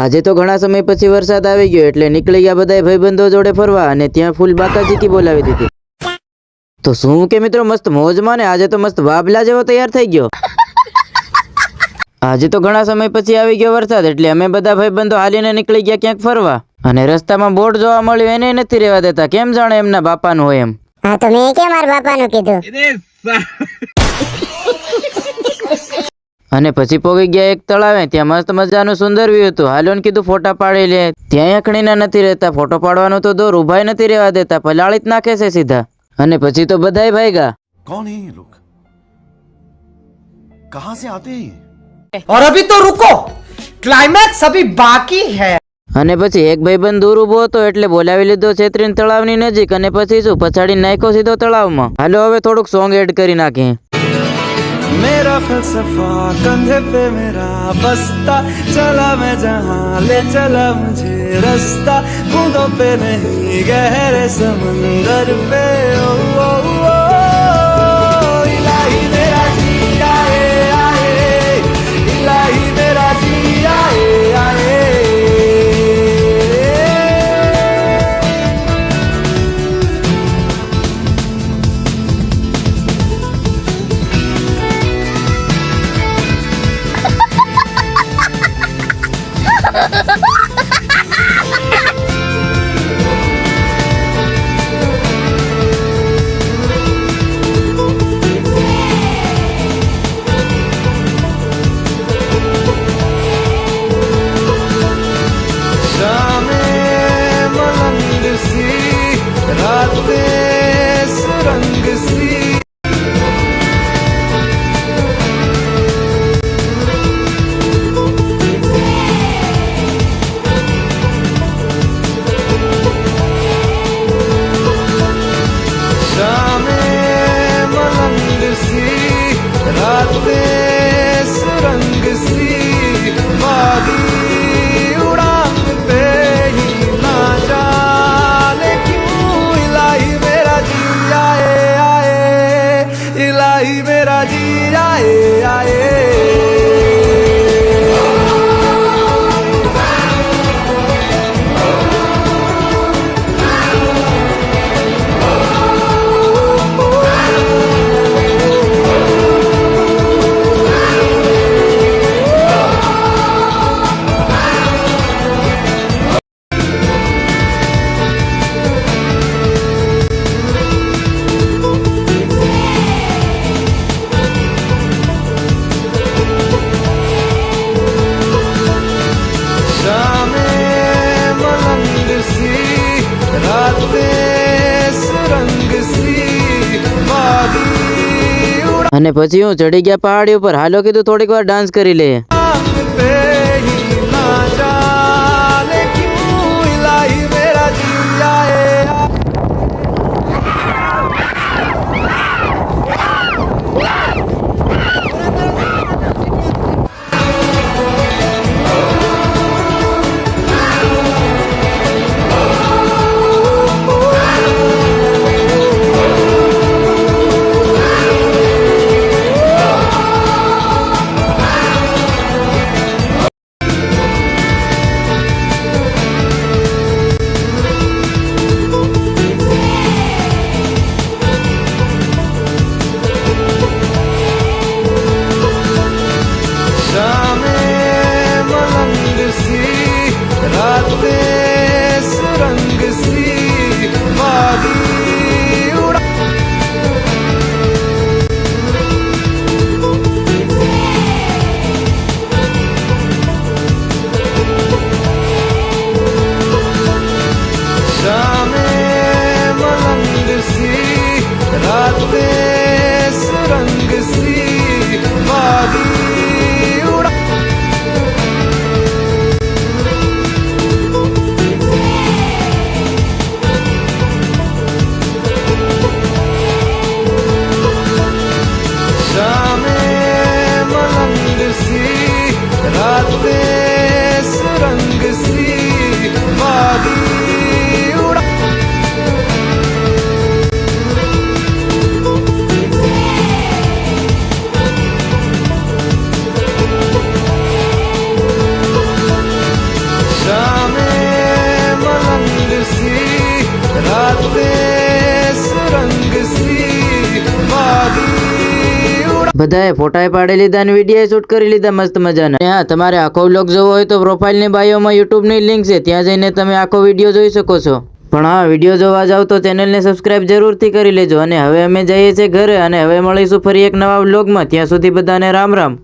આજે તો ઘણા સમય પછી વરસાદ આવી ગયો એટલે નીકળી ગયા બધા ભાઈબંધો જોડે ફરવા અને ત્યાં ફૂલ બાકાજીકી બોલાવી દીધી. તો શું કે મિત્રો મસ્ત મોજમાં ને આજે તો મસ્ત બાબલા જેવો તૈયાર થઈ ગયો. આજે તો ઘણા સમય પછી આવી ગયો વરસાદ એટલે અમે બધા ભાઈબંધો હાલીને નીકળી ગયા ક્યાંક ફરવા અને રસ્તામાં બોર્ડ જોવા મળ્યું એને નથી રહેવા દેતા, કેમ જાણે એમના બાપાનું હોય એમ. હા તો મેં કે મારા બાપાનું કીધું. અને પછી પોગી ગયા એક તળાવે, ત્યાં મસ્ત મજાનું સુંદર વ્યૂ હતું. હાલોને કીધું ફોટા પાડી લે, ત્યાં આંખણીના નથી રહેતા, ફોટો પાડવાનું તો દૂર ઉભાઈ નથી રહેવા દેતા, પલાળી જ નાખે છે સીધા. અને પછી તો બધાય ભાગ્યા. कौन है ये लोग? कहां से आते हैं? और अभी तो रुको, क्लाइमैक्स अभी बाकी है. અને પછી એક ભાઈબંધ દૂર ઉભો હતો એટલે બોલાવી લીધો છેતરીને તળાવની નજીક અને પછી શું પછાડી નાખ્યો સીધો તળાવમાં. હાલો હવે થોડુંક સોંગ એડ કરી નાખીએ. मेरा फलसफा कंधे पे मेरा बस्ता, चला मैं जहाँ ले चला मुझे रास्ता, बूंदों पे नहीं गहरे समंदर पे. ओ, ओ, ओ, इलाही मेरा जी आए आए, इलाही मेरा जी आए आए. અને પછી હું ચડી ગયા પહાડી ઉપર. હાલો કીધું થોડીક વાર ડાન્સ કરી લઈએ. બધાએ ફોટા પાડી લીધા અને વિડીયો શૂટ કરી લીધા મસ્ત મજાના. અને હા, તમારે આખો વ્લોગ જોવો હોય તો પ્રોફાઇલની બાયોમાં યુટ્યુબની લિંક છે, ત્યાં જઈને તમે આખો વિડીયો જોઈ શકો છો. પણ હા, વિડીયો જોવા જાવ તો ચેનલને સબસ્ક્રાઇબ જરૂરથી કરી લેજો. અને હવે અમે જઈએ છીએ ઘરે અને હવે મળીશું ફરી એક નવા વ્લોગમાં. ત્યાં સુધી બધાને રામ રામ.